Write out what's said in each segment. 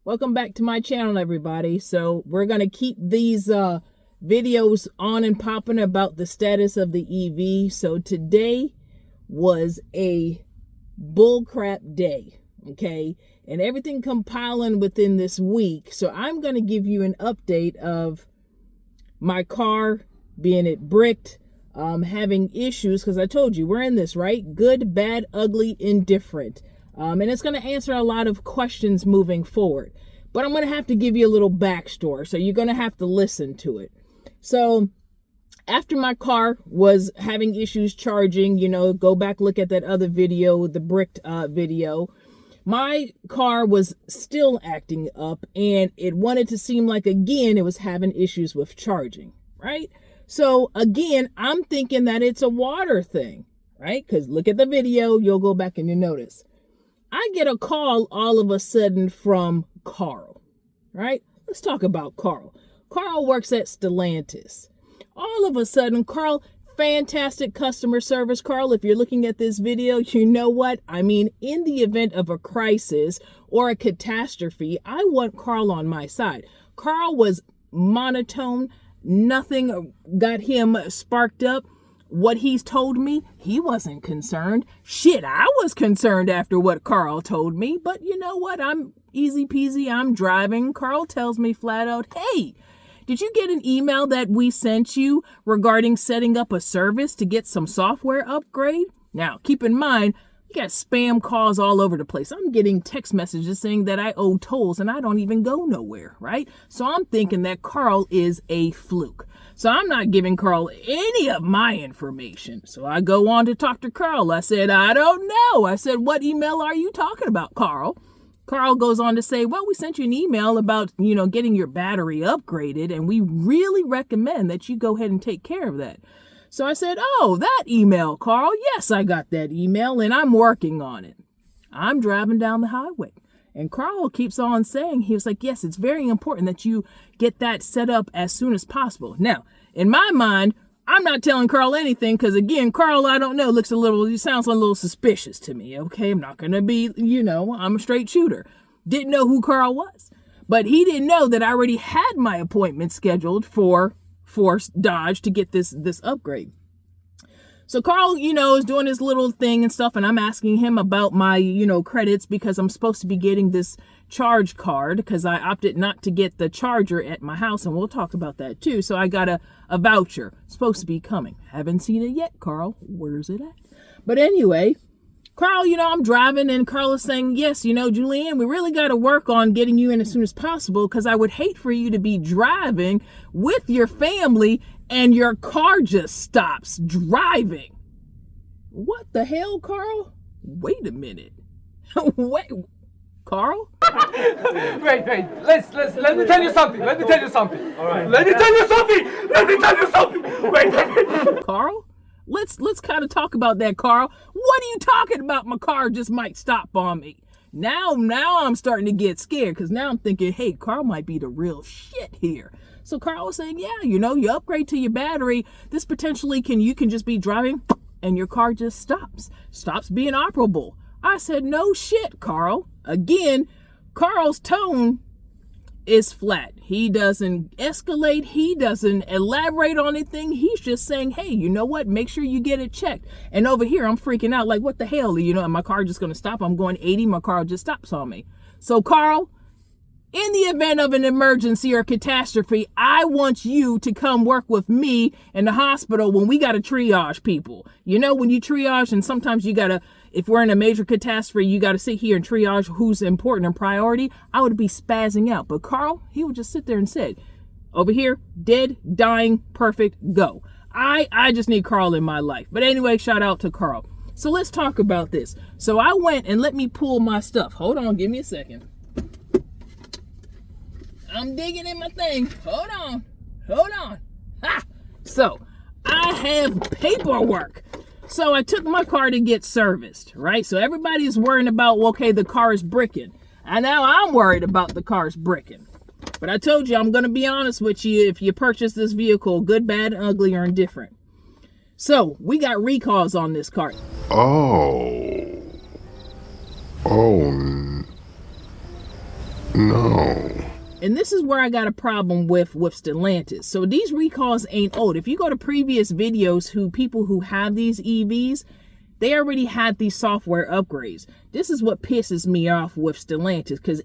Welcome back to my channel, everybody. So we're going to keep these videos on and popping about the status of the EV. So today was a bullcrap day, okay? And everything compiling within this week. So I'm going to give you an update of my car being it bricked, having issues, because I told you we're in this, right? Good, bad, ugly, indifferent. And it's going to answer a lot of questions moving forward. But I'm going to have to give you a little backstory, so you're going to have to listen to it. So after my car was having issues charging, go back, look at that other video, the bricked video. My car was still acting up, and it wanted to seem like, again, it was having issues with charging, right? So again, I'm thinking that it's a water thing, right? Because look at the video, you'll go back and you notice. I get a call all of a sudden from Carl, right? Let's talk about Carl. Carl works at Stellantis. All of a sudden, Carl, fantastic customer service. Carl, if you're looking at this video, you know what? I mean, in the event of a crisis or a catastrophe, I want Carl on my side. Carl was monotone. Nothing got him sparked up. What he's told me, he wasn't concerned. Shit, I was concerned after what Carl told me. But you know what? I'm easy peasy. I'm driving. Carl tells me flat out, hey, did you get an email that we sent you regarding setting up a service to get some software upgrade? Now, keep in mind, you got spam calls all over the place. I'm getting text messages saying that I owe tolls and I don't even go nowhere, right? So I'm thinking that Carl is a fluke. So I'm not giving Carl any of my information. So I go on to talk to Carl. I said, I don't know. I said, what email are you talking about, Carl? Carl goes on to say, well, we sent you an email about, getting your battery upgraded, and we really recommend that you go ahead and take care of that. So I said, oh, that email, Carl. Yes, I got that email, and I'm working on it. I'm driving down the highway. And Carl keeps on saying, he was like, yes, it's very important that you get that set up as soon as possible. Now, in my mind, I'm not telling Carl anything because, again, Carl, I don't know, he sounds a little suspicious to me, okay? I'm not going to be, I'm a straight shooter. Didn't know who Carl was. But he didn't know that I already had my appointment scheduled for Dodge to get this upgrade. So Carl, is doing his little thing and stuff, and I'm asking him about my, credits because I'm supposed to be getting this charge card because I opted not to get the charger at my house, and we'll talk about that too. So I got a voucher. Supposed to be coming. Haven't seen it yet, Carl. Where's it at? But anyway, Carl, I'm driving, and Carl is saying, yes, Julianne, we really got to work on getting you in as soon as possible because I would hate for you to be driving with your family and your car just stops driving. What the hell, Carl? Wait a minute. Wait, Carl? Wait. Let me tell you something. All right. Let me tell you something. Wait. Carl? Let's kind of talk about that, Carl. What are you talking about? My car just might stop on me. Now I'm starting to get scared because now I'm thinking, hey, Carl might be the real shit here. So Carl was saying, yeah, you upgrade to your battery. This potentially you can just be driving and your car just stops being operable. I said, no shit, Carl. Again, Carl's tone is flat. He doesn't escalate. He doesn't elaborate on anything. He's just saying, hey, you know what? Make sure you get it checked. And over here, I'm freaking out like, what the hell? My car just going to stop. I'm going 80. My car just stops on me. So Carl, in the event of an emergency or catastrophe, I want you to come work with me in the hospital when we got to triage people. When you triage, and sometimes if we're in a major catastrophe, you got to sit here and triage who's important and priority. I would be spazzing out. But Carl, he would just sit there and said, over here, dead, dying, perfect, go. I just need Carl in my life. But anyway, shout out to Carl. So let's talk about this. So I went and let me pull my stuff. Hold on, give me a second. I'm digging in my thing. Hold on. Ha! So, I have paperwork. So, I took my car to get serviced, right? So, everybody's worrying about, okay, the car is bricking. And now I'm worried about the car's bricking. But I told you, I'm going to be honest with you. If you purchase this vehicle, good, bad, ugly, or indifferent. So, we got recalls on this car. Oh. No. And this is where I got a problem with Stellantis. So these recalls ain't old. If you go to previous videos, people who have these EVs, they already had these software upgrades. This is what pisses me off with Stellantis, because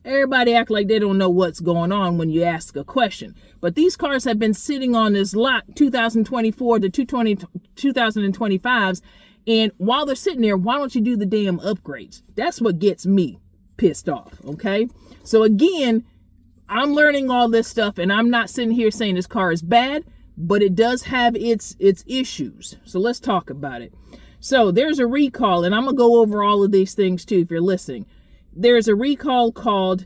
everybody act like they don't know what's going on when you ask a question. But these cars have been sitting on this lot 2024 to 2025s, and while they're sitting there, why don't you do the damn upgrades? That's what gets me pissed off, okay? So again, I'm learning all this stuff, and I'm not sitting here saying this car is bad, but it does have its issues. So let's talk about it. So there's a recall, and I'm going to go over all of these things too if you're listening. There's a recall called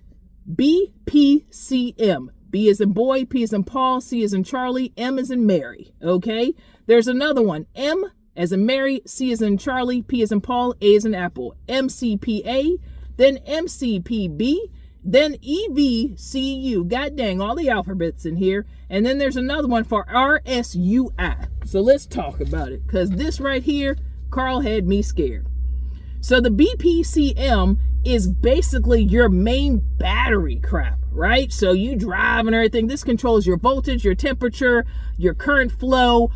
BPCM. B as in boy, P as in Paul, C as in Charlie, M as in Mary, okay? There's another one, M as in Mary, C as in Charlie, P as in Paul, A as in Apple, MCPA, then MCPB, then EVCU. God dang, all the alphabets in here. And then there's another one for RSUI. So let's talk about it, because this right here, Carl had me scared. So the BPCM is basically your main battery crap, right? So you drive and everything. This controls your voltage, your temperature, your current flow,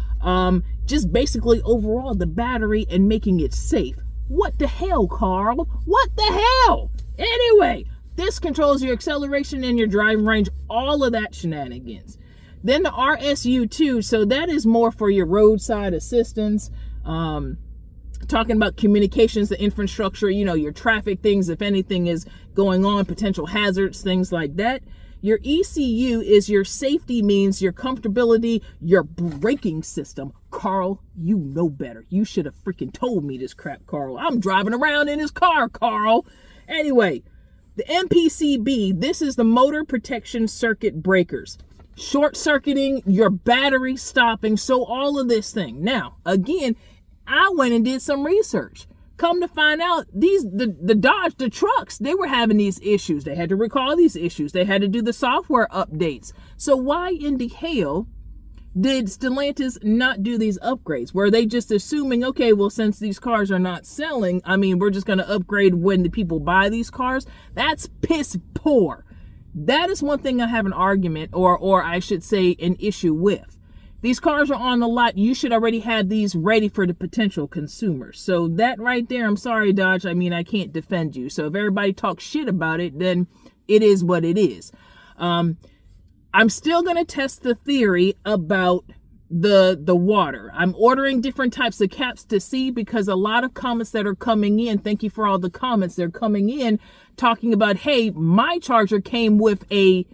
just basically overall the battery and making it safe. What the hell, Carl? What the hell? Anyway, this controls your acceleration and your driving range, all of that shenanigans. Then the RSU2, so that is more for your roadside assistance, talking about communications, the infrastructure, your traffic things, if anything is going on, potential hazards, things like that. Your ECU is your safety means, your comfortability, your braking system. Carl, you know better. You should have freaking told me this crap, Carl. I'm driving around in his car, Carl. Anyway, the MPCB, this is the motor protection circuit breakers. Short circuiting, your battery stopping, so all of this thing. Now, again, I went and did some research. Come to find out, the Dodge, the trucks, they were having these issues. They had to recall these issues. They had to do the software updates. So why in the hell did Stellantis not do these upgrades? Were they just assuming, okay, well, since these cars are not selling, we're just going to upgrade when the people buy these cars? That's piss poor. That is one thing I have an argument, or I should say an issue with. These cars are on the lot. You should already have these ready for the potential consumers. So that right there, I'm sorry, Dodge. I can't defend you. So if everybody talks shit about it, then it is what it is. I'm still going to test the theory about the water. I'm ordering different types of caps to see, because a lot of comments that are coming in, thank you for all the comments, they're coming in talking about, hey, my charger came with a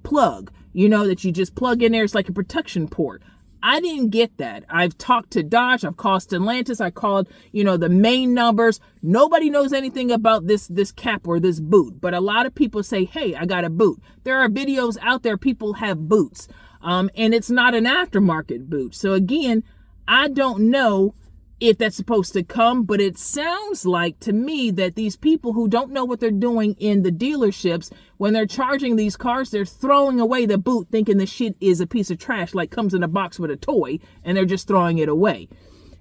plug, that you just plug in there. It's like a protection port. I didn't get that. I've talked to Dodge. I've called Stellantis. I called, the main numbers. Nobody knows anything about this cap or this boot. But a lot of people say, hey, I got a boot. There are videos out there. People have boots. And it's not an aftermarket boot. So again, I don't know if that's supposed to come, but it sounds like to me that these people who don't know what they're doing in the dealerships, when they're charging these cars, they're throwing away the boot thinking the shit is a piece of trash, like comes in a box with a toy, and they're just throwing it away.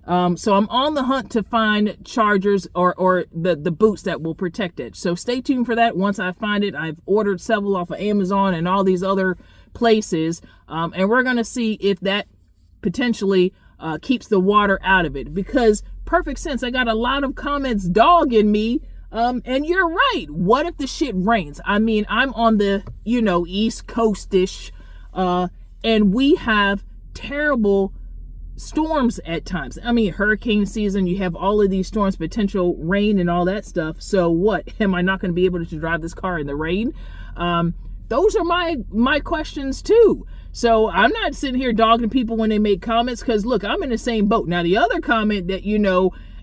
So I'm on the hunt to find chargers or the boots that will protect it. So stay tuned for that. Once I find it, I've ordered several off of Amazon and all these other places. And we're going to see if that potentially keeps the water out of it, because perfect sense. I got a lot of comments dogging me. And you're right. What if the shit rains? I'm on the, East Coast-ish, and we have terrible storms at times. Hurricane season, you have all of these storms, potential rain and all that stuff. So what? Am I not going to be able to drive this car in the rain? Those are my questions too. So I'm not sitting here dogging people when they make comments, because look, I'm in the same boat. Now the other comment that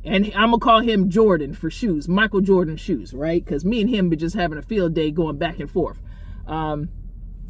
and I'm gonna call him Jordan for shoes, Michael Jordan shoes, right? Because me and him be just having a field day going back and forth. And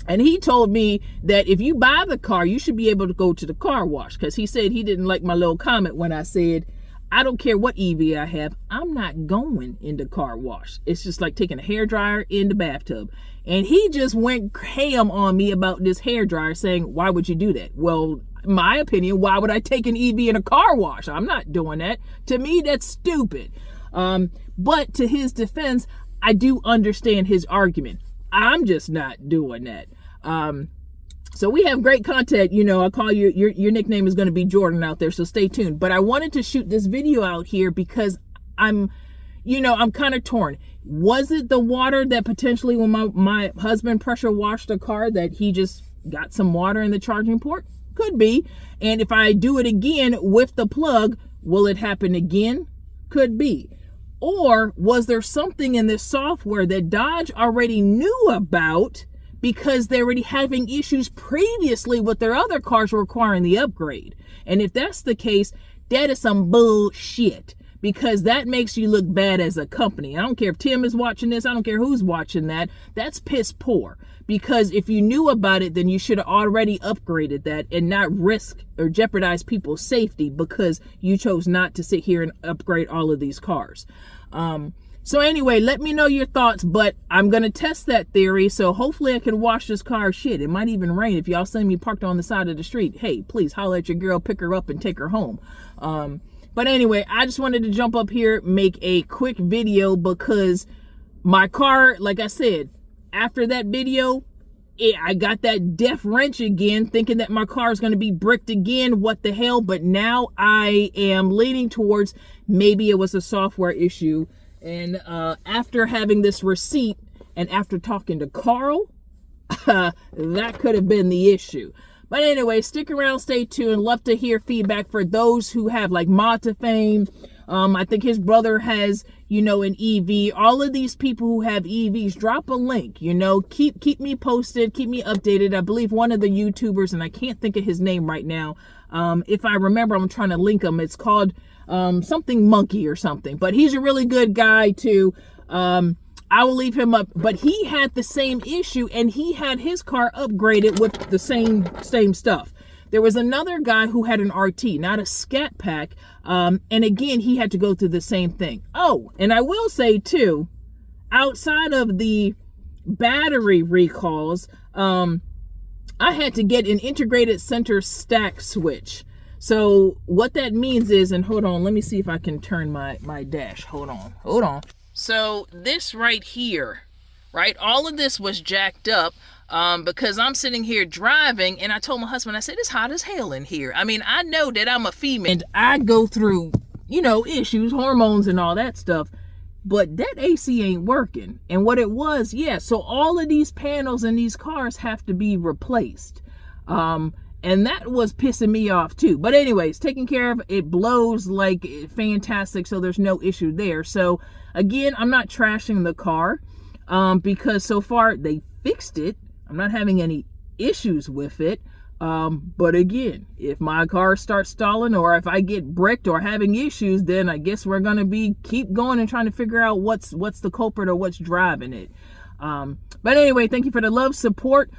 he told me that if you buy the car, you should be able to go to the car wash, because he said he didn't like my little comment when I said, I don't care what EV I have, I'm not going in the car wash. It's just like taking a hairdryer in the bathtub. And he just went ham on me about this hairdryer, saying, why would you do that? Well, my opinion, why would I take an EV in a car wash? I'm not doing that. To me, that's stupid. But to his defense, I do understand his argument. I'm just not doing that. So we have great content. You know, I call you, your nickname is going to be Jordan out there, so stay tuned. But I wanted to shoot this video out here because I'm kind of torn. Was it the water that potentially when my husband pressure washed a car that he just got some water in the charging port? Could be. And if I do it again with the plug, will it happen again? Could be. Or was there something in this software that Dodge already knew about because they're already having issues previously with their other cars requiring the upgrade? And if that's the case, that is some bullshit, because that makes you look bad as a company. I don't care if Tim is watching this. I don't care who's watching that. That's piss poor. Because if you knew about it, then you should have already upgraded that and not risk or jeopardize people's safety because you chose not to sit here and upgrade all of these cars. So anyway, let me know your thoughts, but I'm going to test that theory. So hopefully I can wash this car. Shit, it might even rain. If y'all see me parked on the side of the street, hey, please holler at your girl, pick her up and take her home. But anyway, I just wanted to jump up here, make a quick video because my car, like I said, after that video, I got that death wrench again, thinking that my car is going to be bricked again. What the hell? But now I am leaning towards maybe it was a software issue. And after having this receipt and after talking to Carl, that could have been the issue. But anyway, stick around, stay tuned. Love to hear feedback for those who have like Mod to Fame. I think his brother has, an EV. All of these people who have EVs, drop a link, keep me posted, keep me updated. I believe one of the YouTubers, and I can't think of his name right now. If I remember, I'm trying to link him. It's called something Monkey or something, but he's a really good guy too. I will leave him up, but he had the same issue and he had his car upgraded with the same stuff. There was another guy who had an RT, not a Scatpack, and again, he had to go through the same thing. Oh, and I will say too, outside of the battery recalls, I had to get an integrated center stack switch. So what that means is, and hold on, let me see if I can turn my dash. Hold on. So this right here, right? All of this was jacked up because I'm sitting here driving, and I told my husband, I said, it's hot as hell in here. I mean, I know that I'm a female and I go through, issues, hormones and all that stuff, but that AC ain't working. And what it was, so all of these panels in these cars have to be replaced. And that was pissing me off too. But anyways, taken care of. It blows like fantastic, so there's no issue there. So again, I'm not trashing the car because so far they fixed it. I'm not having any issues with it. But again, if my car starts stalling or if I get bricked or having issues, then I guess we're going to keep going and trying to figure out what's the culprit or what's driving it. But anyway, thank you for the love, support.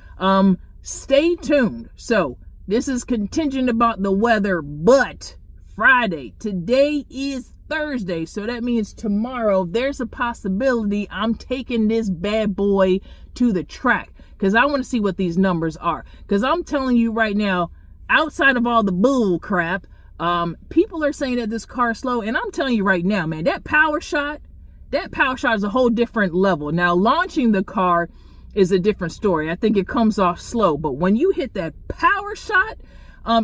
Stay tuned. So this is contingent about the weather, but Friday, today is Thursday, so that means tomorrow there's a possibility I'm taking this bad boy to the track because I want to see what these numbers are. Because I'm telling you right now, outside of all the bull crap, people are saying that this car is slow, and I'm telling you right now, man, that power shot is a whole different level. Now, launching the car is a different story. I think it comes off slow, but when you hit that power shot,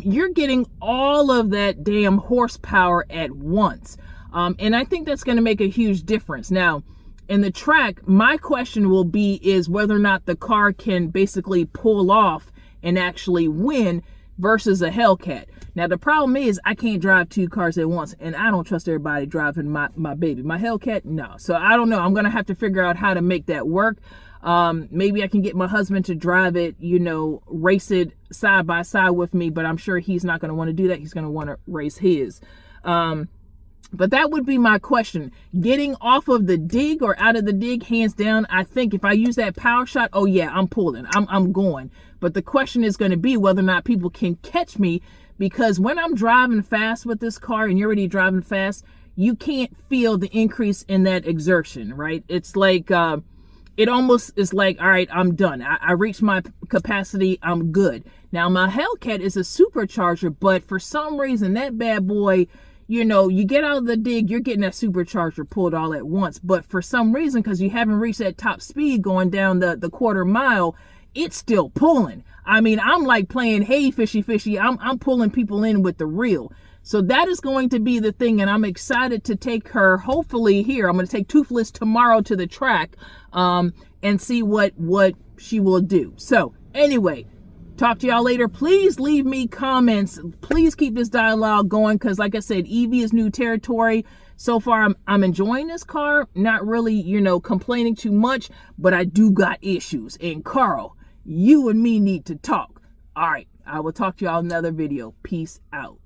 you're getting all of that damn horsepower at once. And I think that's going to make a huge difference. Now, in the track, my question will be is whether or not the car can basically pull off and actually win versus a Hellcat. Now, the problem is I can't drive two cars at once, and I don't trust everybody driving my baby. My Hellcat, no. So I don't know. I'm going to have to figure out how to make that work. Maybe I can get my husband to drive it, race it side by side with me, but I'm sure he's not going to want to do that. He's going to want to race his. But that would be my question. Getting off of the dig or out of the dig, hands down, I think if I use that power shot, oh yeah, I'm pulling, I'm going. But the question is going to be whether or not people can catch me, because when I'm driving fast with this car and you're already driving fast, you can't feel the increase in that exertion, right? It's like, it almost is like, all right, I'm done. I reached my capacity. I'm good. Now, my Hellcat is a supercharger, but for some reason, that bad boy, you know, you get out of the dig, you're getting that supercharger pulled all at once. But for some reason, because you haven't reached that top speed going down the quarter mile, it's still pulling. I mean, I'm like playing, hey, fishy, fishy. I'm pulling people in with the reel. So that is going to be the thing. And I'm excited to take her, hopefully here. I'm going to take Toothless tomorrow to the track and see what she will do. So anyway, talk to y'all later. Please leave me comments. Please keep this dialogue going, because like I said, EV is new territory. So far, I'm enjoying this car. Not really, you know, complaining too much, but I do got issues. And Carl, you and me need to talk. All right, I will talk to y'all in another video. Peace out.